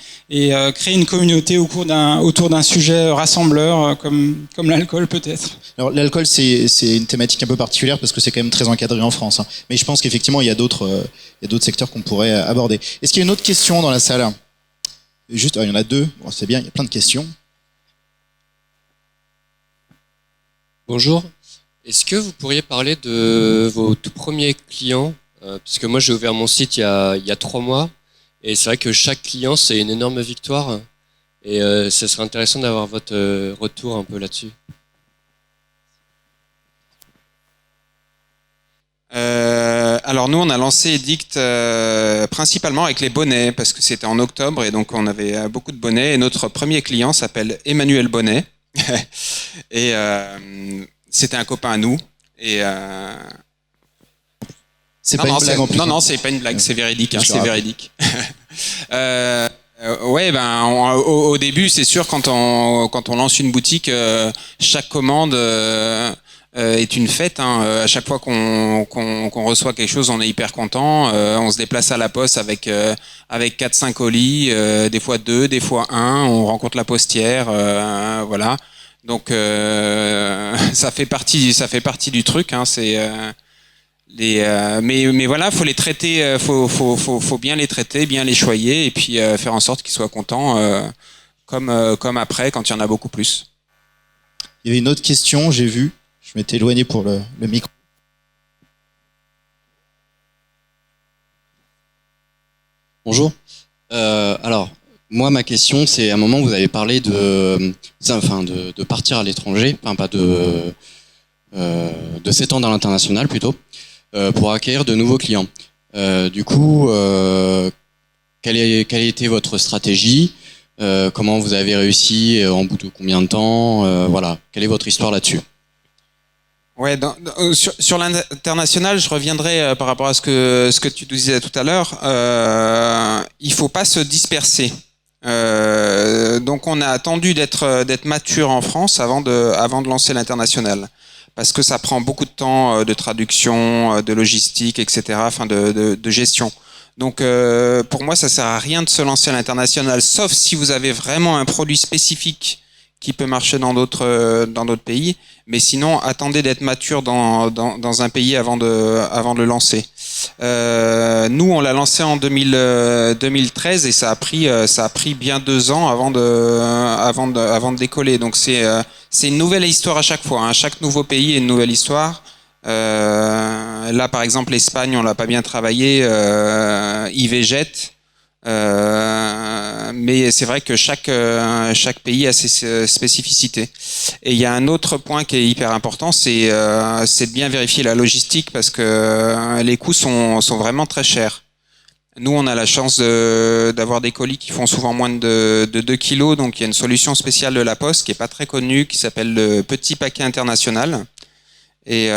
créer une communauté autour d'un sujet rassembleur comme l'alcool peut-être. Alors l'alcool, c'est une thématique un peu particulière parce que c'est quand même très encadré en France. Hein. Mais je pense qu'effectivement, il y a d'autres secteurs qu'on pourrait aborder. Est-ce qu'il y a une autre question dans la salle? Juste, il y en a deux. Bon, c'est bien, il y a plein de questions. Bonjour. Est-ce que vous pourriez parler de vos tout premiers clients? Puisque moi, j'ai ouvert mon site il y a 3 mois. Et c'est vrai que chaque client, c'est une énorme victoire. Et ce serait intéressant d'avoir votre retour un peu là-dessus. Alors nous, on a lancé Edict principalement avec les bonnets, parce que c'était en octobre et donc on avait beaucoup de bonnets. Et notre premier client s'appelle Emmanuel Bonnet. Et c'était un copain à nous. Et c'est pas une blague en plus. Non, c'est pas une blague, c'est véridique. Hein, c'est véridique. Ouais, au début, c'est sûr, quand on lance une boutique, chaque commande est une fête. Hein. À chaque fois qu'on reçoit quelque chose, on est hyper content. On se déplace à la poste avec 4-5 colis, des fois 2, des fois 1. On rencontre la postière, voilà. Donc ça fait partie du truc. Hein. Mais voilà, faut les traiter, faut bien les traiter, bien les choyer et puis faire en sorte qu'ils soient contents, comme après quand il y en a beaucoup plus. Il y avait une autre question, j'ai vu. Je m'étais éloigné pour le micro. Bonjour. Alors, moi, ma question, c'est à un moment où vous avez parlé de partir à l'étranger, enfin pas de s'étendre à l'international plutôt, pour acquérir de nouveaux clients. Du coup, quelle a été votre stratégie? Comment vous avez réussi? En bout de combien de temps? Voilà. Quelle est votre histoire là-dessus? Ouais, sur l'international, je reviendrai par rapport à ce que tu disais tout à l'heure. Il faut pas se disperser. Donc on a attendu d'être mature en France avant de lancer l'international, parce que ça prend beaucoup de temps de traduction, de logistique, etc. Enfin de gestion. Donc pour moi, ça sert à rien de se lancer à l'international, sauf si vous avez vraiment un produit spécifique qui peut marcher dans d'autres pays. Mais sinon, attendez d'être mature dans un pays avant de le lancer. Nous, on l'a lancé en 2013 et ça a pris bien 2 ans avant de décoller. Donc c'est une nouvelle histoire à chaque fois. Hein. Chaque nouveau pays est une nouvelle histoire. Là, par exemple, l'Espagne, on l'a pas bien travaillé. EasyJet. Mais c'est vrai que chaque pays a ses spécificités. Et il y a un autre point qui est hyper important, c'est de bien vérifier la logistique, parce que les coûts sont vraiment très chers. Nous, on a la chance d'avoir des colis qui font souvent moins de 2 kilos, donc il y a une solution spéciale de La Poste qui est pas très connue, qui s'appelle le petit paquet international. Et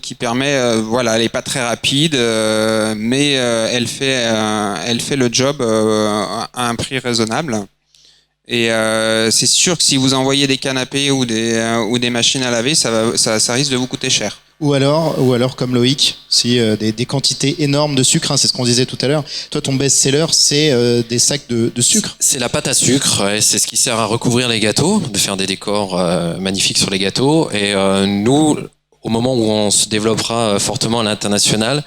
qui permet, voilà, elle est pas très rapide, mais elle fait le job à un prix raisonnable. Et c'est sûr que si vous envoyez des canapés ou des machines à laver, ça risque de vous coûter cher. Ou alors comme Loïc, si des quantités énormes de sucre, hein, c'est ce qu'on disait tout à l'heure. Toi, ton best-seller, c'est des sacs de sucre. C'est la pâte à sucre, et c'est ce qui sert à recouvrir les gâteaux, de faire des décors magnifiques sur les gâteaux. Et nous, au moment où on se développera fortement à l'international,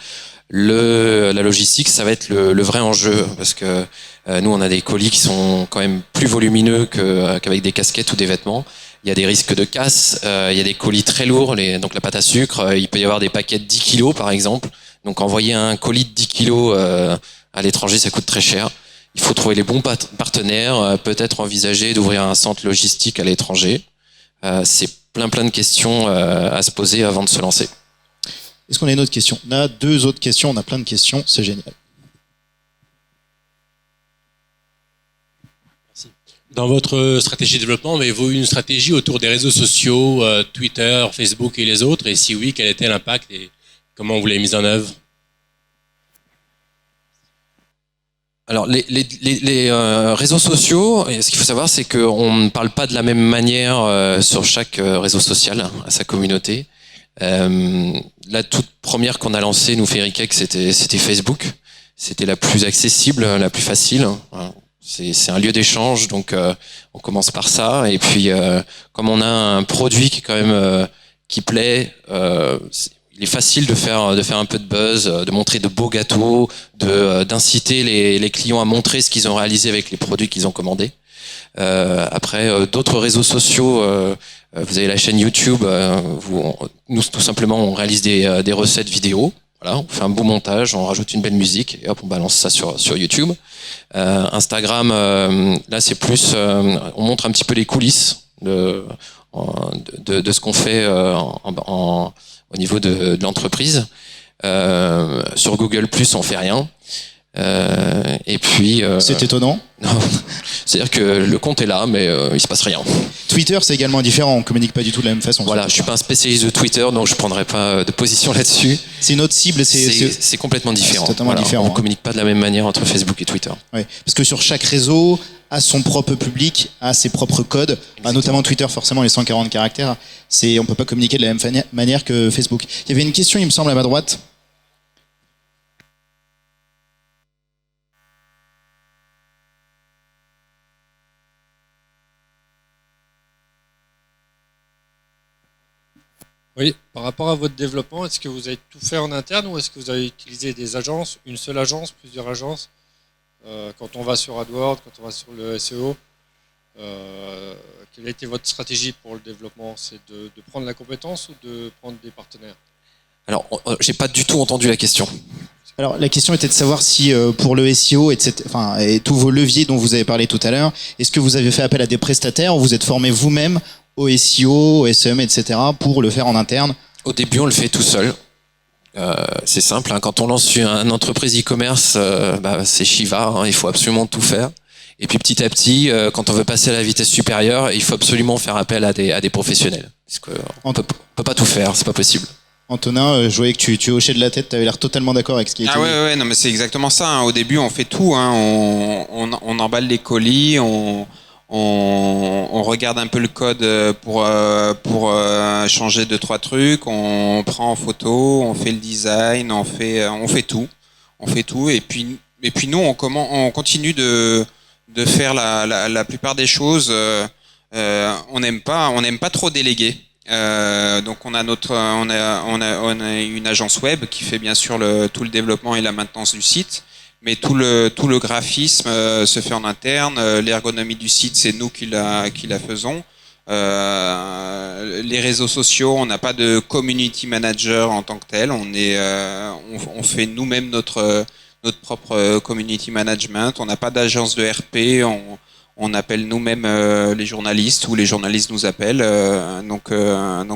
la logistique, ça va être le vrai enjeu, parce que nous, on a des colis qui sont quand même plus volumineux qu'avec des casquettes ou des vêtements. Il y a des risques de casse, il y a des colis très lourds, donc la pâte à sucre, il peut y avoir des paquets de 10 kilos par exemple. Donc envoyer un colis de 10 kilos à l'étranger, ça coûte très cher. Il faut trouver les bons partenaires, peut-être envisager d'ouvrir un centre logistique à l'étranger. C'est plein de questions à se poser avant de se lancer. Est-ce qu'on a une autre question? On a 2 autres questions, on a plein de questions, c'est génial. dans votre stratégie de développement, avez-vous une stratégie autour des réseaux sociaux, Twitter, Facebook et les autres? Et si oui, quel était l'impact et comment vous l'avez mise en œuvre? Alors, les réseaux sociaux, ce qu'il faut savoir, c'est qu'on ne parle pas de la même manière sur chaque réseau social à sa communauté. La toute première qu'on a lancée, nous, Ferrycake, c'était Facebook. C'était la plus accessible, la plus facile. C'est un lieu d'échange, donc on commence par ça. Et puis, comme on a un produit qui est quand même qui plaît, il est facile de faire un peu de buzz, de montrer de beaux gâteaux, d'inciter les clients à montrer ce qu'ils ont réalisé avec les produits qu'ils ont commandés. Après, d'autres réseaux sociaux, vous avez la chaîne YouTube. Nous, tout simplement, on réalise des recettes vidéo. Voilà, on fait un beau montage, on rajoute une belle musique et hop, on balance ça sur YouTube. Instagram, là, c'est plus, on montre un petit peu les coulisses de ce qu'on fait au niveau de l'entreprise. Sur Google+, on fait rien. Et puis c'est étonnant. Non, c'est-à-dire que le compte est là, mais il se passe rien. Twitter, c'est également différent. On communique pas du tout de la même façon. Voilà, je suis pas un spécialiste de Twitter, donc je prendrai pas de position là-dessus. C'est une autre cible. C'est complètement différent. C'est totalement différent. On communique pas de la même manière entre Facebook et Twitter. Oui, parce que sur chaque réseau a son propre public, a ses propres codes. Notamment Twitter, forcément les 140 caractères. On peut pas communiquer de la même manière que Facebook. Il y avait une question, il me semble, à ma droite. Oui, par rapport à votre développement, est-ce que vous avez tout fait en interne ou est-ce que vous avez utilisé des agences, une seule agence, plusieurs agences? Quand on va sur AdWords, quand on va sur le SEO, quelle a été votre stratégie pour le développement? C'est de prendre la compétence ou de prendre des partenaires? Alors, j'ai pas du tout entendu la question. Alors, la question était de savoir si pour le SEO, etc., et tous vos leviers dont vous avez parlé tout à l'heure, est-ce que vous avez fait appel à des prestataires ou vous êtes formé vous-même au SEO, au SEM, etc., pour le faire en interne? Au début, on le fait tout seul. C'est simple, hein. Quand on lance une entreprise e-commerce, c'est Shiva, hein, il faut absolument tout faire. Et puis petit à petit, quand on veut passer à la vitesse supérieure, il faut absolument faire appel à des professionnels. Parce qu'on peut pas tout faire, c'est pas possible. Antonin, je voyais que tu hochais de la tête, tu avais l'air totalement d'accord avec ce qui était dit. Ouais, non, mais c'est exactement ça. Hein. Au début, on fait tout. Hein. On emballe les colis, on regarde un peu le code pour changer 2-3 trucs, on prend en photo, on fait le design, on fait tout. Et puis nous, on continue de faire la plupart des choses. On n'aime pas trop déléguer. Donc on a une agence web qui fait bien sûr tout le développement et la maintenance du site, mais tout le graphisme se fait en interne. L'ergonomie du site, c'est nous qui la faisons. Les réseaux sociaux, on n'a pas de community manager en tant que tel. On fait nous-mêmes notre propre community management. On n'a pas d'agence de RP. On appelle nous-mêmes les journalistes ou les journalistes nous appellent. Donc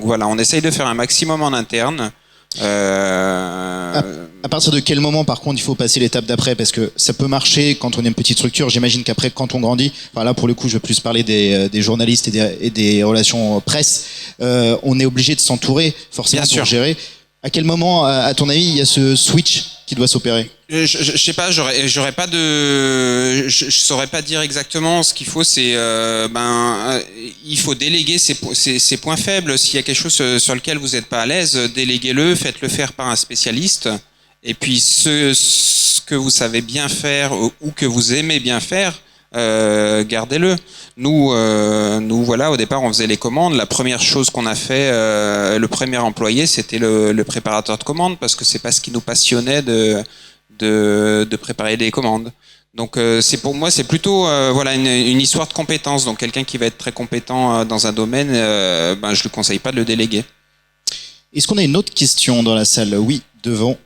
voilà, on essaye de faire un maximum en interne. À partir de quel moment, par contre, il faut passer l'étape d'après? Parce que ça peut marcher quand on est une petite structure. J'imagine qu'après, quand on grandit, là pour le coup, je vais plus parler des journalistes et des relations presse. On est obligé de s'entourer forcément bien pour sûr. gérer. À quel moment, à ton avis, il y a ce switch qui doit s'opérer? Je sais pas, je saurais pas dire exactement. Ce qu'il faut, c'est il faut déléguer ses points faibles. S'il y a quelque chose sur lequel vous n'êtes pas à l'aise, déléguez-le, faites-le faire par un spécialiste. Et puis ce que vous savez bien faire ou que vous aimez bien faire, gardez-le. Nous voilà, au départ on faisait les commandes. La première chose qu'on a fait, le premier employé, c'était le préparateur de commandes, parce que c'est pas ce qui nous passionnait de préparer des commandes. Donc pour moi c'est plutôt une histoire de compétence. Donc quelqu'un qui va être très compétent dans un domaine, je lui conseille pas de le déléguer. Est-ce qu'on a une autre question dans la salle? Oui, devant.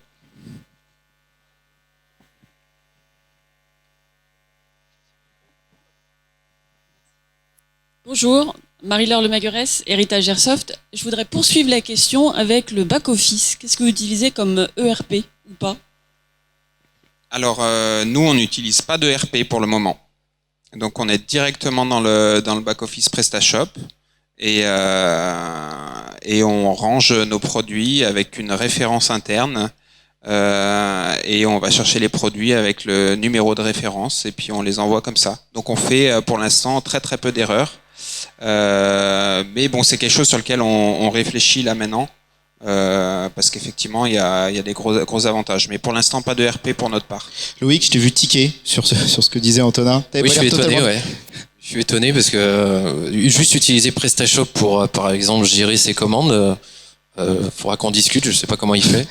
Bonjour, Marie-Laure Lemaguerès, Héritage Airsoft. Je voudrais poursuivre la question avec le back-office. Qu'est-ce que vous utilisez comme ERP ou pas? Alors, nous, on n'utilise pas de RP pour le moment. Donc on est directement dans le back-office PrestaShop et on range nos produits avec une référence interne et on va chercher les produits avec le numéro de référence et puis on les envoie comme ça. Donc on fait pour l'instant très très peu d'erreurs. Mais bon, c'est quelque chose sur lequel on réfléchit là maintenant. Parce qu'effectivement il y a des gros avantages, mais pour l'instant pas de RP pour notre part. Loïc, je t'ai vu tiquer sur ce que disait Antonin. Oui, je suis étonné, ouais. Je suis étonné parce que juste utiliser PrestaShop pour, par exemple, gérer ses commandes, faudra qu'on discute, je sais pas comment il fait.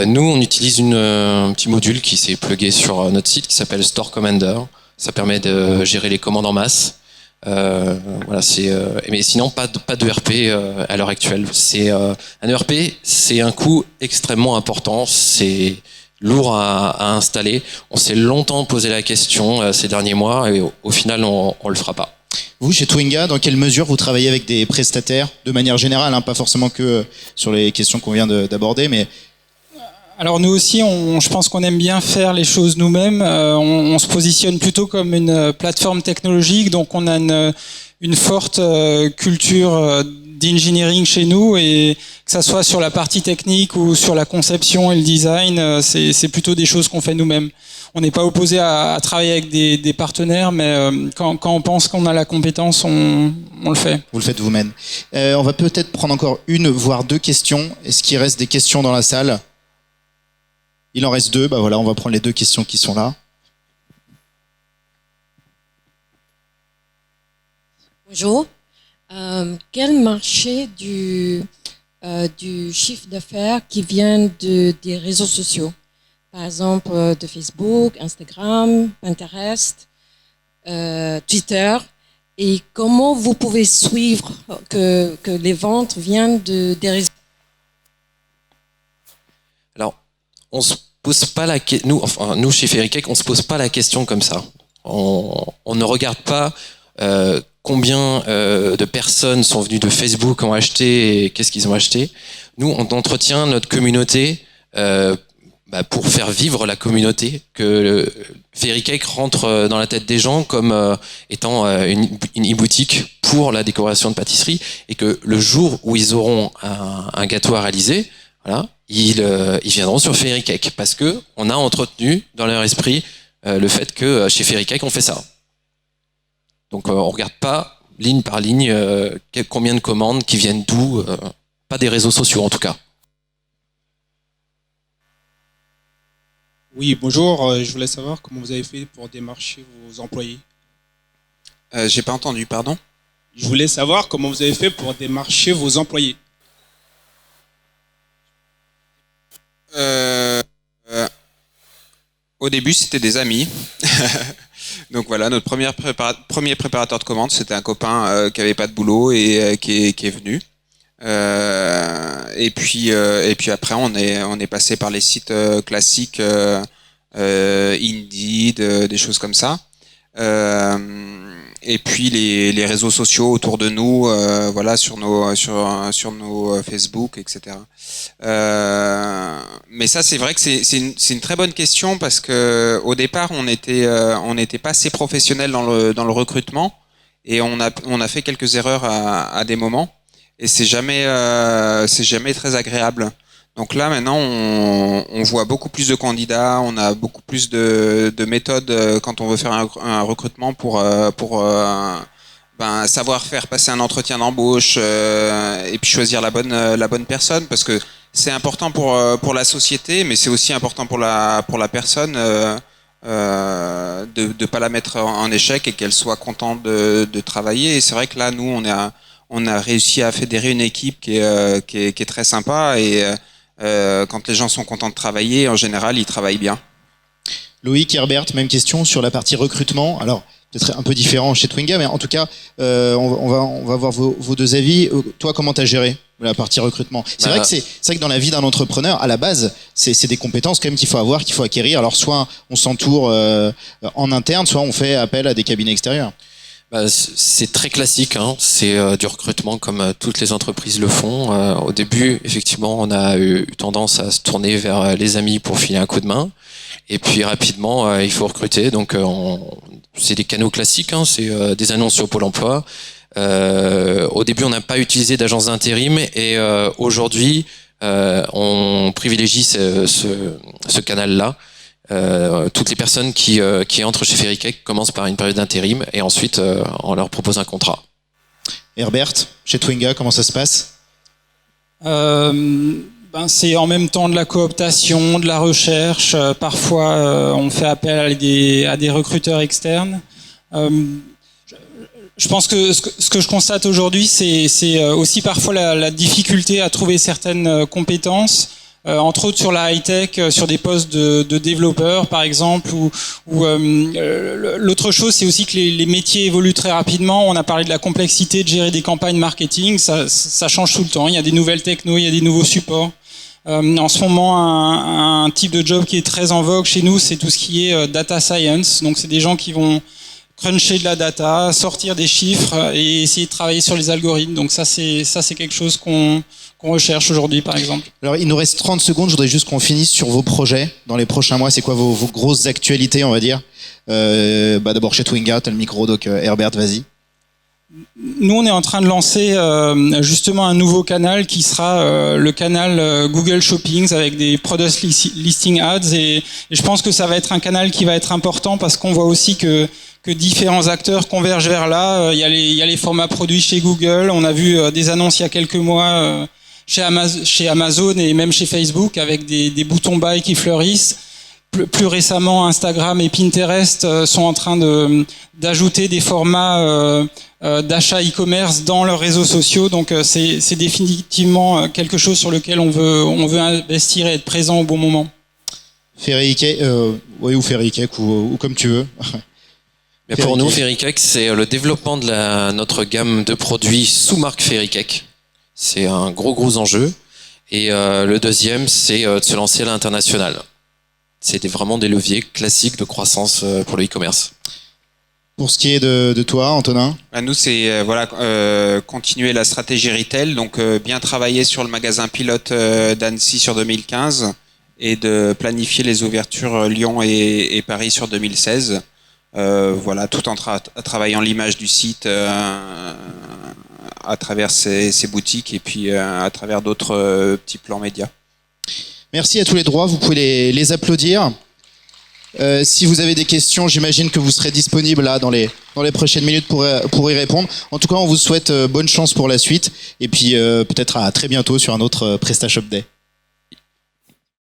Nous, on utilise un petit module qui s'est plugué sur notre site qui s'appelle Store Commander. Ça permet de gérer les commandes en masse. Voilà, mais sinon pas de RP à l'heure actuelle. Un ERP, c'est un coût extrêmement important. C'est lourd à installer. On s'est longtemps posé la question ces derniers mois et au final on le fera pas. Vous, chez Twinga, dans quelle mesure vous travaillez avec des prestataires de manière générale, hein, pas forcément que sur les questions qu'on vient d'aborder, mais alors nous aussi, je pense qu'on aime bien faire les choses nous-mêmes. On se positionne plutôt comme une plateforme technologique, donc on a une forte culture d'engineering chez nous, et que ça soit sur la partie technique ou sur la conception et le design, c'est plutôt des choses qu'on fait nous-mêmes. On n'est pas opposé à travailler avec des partenaires, mais quand on pense qu'on a la compétence, on le fait. Vous le faites vous-même. On va peut-être prendre encore une, voire deux questions. Est-ce qu'il reste des questions dans la salle ? Il en reste deux, bah voilà, on va prendre les deux questions qui sont là. Bonjour. Quel marché du chiffre d'affaires qui vient des réseaux sociaux? Par exemple, de Facebook, Instagram, Pinterest, Twitter. Et comment vous pouvez suivre que les ventes viennent des réseaux? Alors, on se pose pas nous chez Ferrycake, on se pose pas la question comme ça. On ne regarde pas combien de personnes sont venues de Facebook, ont acheté et qu'est-ce qu'ils ont acheté. Nous, on entretient notre communauté pour faire vivre la communauté, que Ferrycake rentre dans la tête des gens comme étant une e-boutique pour la décoration de pâtisserie, et que le jour où ils auront un gâteau à réaliser, voilà, ils viendront sur Ferrycake parce que on a entretenu dans leur esprit le fait que chez Ferrycake on fait ça. Donc on regarde pas ligne par ligne combien de commandes qui viennent d'où, pas des réseaux sociaux en tout cas. Oui, bonjour, je voulais savoir comment vous avez fait pour démarcher vos employés. J'ai pas entendu, pardon. Je voulais savoir comment vous avez fait pour démarcher vos employés. Au début, c'était des amis. Donc voilà, notre premier préparateur de commandes, c'était un copain qui avait pas de boulot et qui est venu. Et puis après, on est passé par les sites classiques, Indeed, des choses comme ça. Et puis les réseaux sociaux autour de nous, voilà, sur nos Facebook, etc. Mais ça, c'est vrai que c'est une très bonne question parce que au départ, on était pas assez professionnel dans le recrutement, et on a fait quelques erreurs à des moments, et c'est jamais très agréable. Donc là, maintenant, on voit beaucoup plus de candidats, on a beaucoup plus de méthodes quand on veut faire un recrutement pour savoir faire passer un entretien d'embauche et puis choisir la bonne personne, parce que c'est important pour la société, mais c'est aussi important pour la personne de pas la mettre en échec et qu'elle soit contente de travailler. Et c'est vrai que là, nous, on a réussi à fédérer une équipe qui est très sympa, et quand les gens sont contents de travailler, en général, ils travaillent bien. Loïc, Herbert, même question sur la partie recrutement. Alors, peut-être un peu différent chez Twinga, mais en tout cas, on va voir vos deux avis. Toi, comment t'as géré la partie recrutement? C'est vrai que dans la vie d'un entrepreneur, à la base, c'est des compétences quand même qu'il faut avoir, qu'il faut acquérir. Alors, soit on s'entoure en interne, soit on fait appel à des cabinets extérieurs. C'est très classique, hein. C'est du recrutement comme toutes les entreprises le font. Au début, effectivement, on a eu tendance à se tourner vers les amis pour filer un coup de main. Et puis rapidement, il faut recruter. Donc, c'est des canaux classiques, hein. C'est des annonces sur Pôle emploi. Au début, on n'a pas utilisé d'agence d'intérim. Et aujourd'hui, on privilégie ce canal-là. Toutes les personnes qui entrent chez Ferrycake commencent par une période d'intérim et ensuite on leur propose un contrat. Herbert, chez Twinga, comment ça se passe? C'est en même temps de la cooptation, de la recherche. Parfois, on fait appel à des recruteurs externes. Je pense que ce que je constate aujourd'hui, c'est aussi parfois la difficulté à trouver certaines compétences. Entre autres sur la high-tech, sur des postes de développeurs par exemple, l'autre chose c'est aussi que les métiers évoluent très rapidement. On a parlé de la complexité de gérer des campagnes marketing, ça change tout le temps, il y a des nouvelles technos, il y a des nouveaux supports. En ce moment, un type de job qui est très en vogue chez nous, c'est tout ce qui est data science, donc c'est des gens qui vont cruncher de la data, sortir des chiffres et essayer de travailler sur les algorithmes. Donc ça c'est quelque chose qu'on recherche aujourd'hui, par exemple. Alors, il nous reste 30 secondes. Je voudrais juste qu'on finisse sur vos projets dans les prochains mois. C'est quoi vos grosses actualités, on va dire? D'abord, chez Twinga, tu as le micro, donc Herbert, vas-y. Nous, on est en train de lancer justement un nouveau canal qui sera le canal Google Shopping avec des Product Listing Ads. Et je pense que ça va être un canal qui va être important parce qu'on voit aussi que différents acteurs convergent vers là. Il y a les formats produits chez Google. On a vu des annonces il y a quelques mois chez Amazon et même chez Facebook avec des boutons buy qui fleurissent. Plus récemment, Instagram et Pinterest sont en train d'ajouter des formats d'achat e-commerce dans leurs réseaux sociaux. Donc c'est définitivement quelque chose sur lequel on veut investir et être présent au bon moment. Ferrycake, oui, ou Ferrycake, ou comme tu veux. Mais pour nous, Ferrycake, c'est le développement de notre gamme de produits sous marque Ferrycake. C'est un gros enjeu. Et le deuxième, c'est de se lancer à l'international. C'était vraiment des leviers classiques de croissance pour le e-commerce. Pour ce qui est de toi, Antonin? Nous, c'est continuer la stratégie retail, donc bien travailler sur le magasin pilote d'Annecy sur 2015 et de planifier les ouvertures Lyon et Paris sur 2016. Tout en travaillant l'image du site à travers ses boutiques et puis à travers d'autres petits plans médias. Merci à tous les trois, vous pouvez les applaudir. Si vous avez des questions, j'imagine que vous serez disponible là dans les prochaines minutes pour y répondre. En tout cas, on vous souhaite bonne chance pour la suite et puis peut-être à très bientôt sur un autre PrestaShop Day.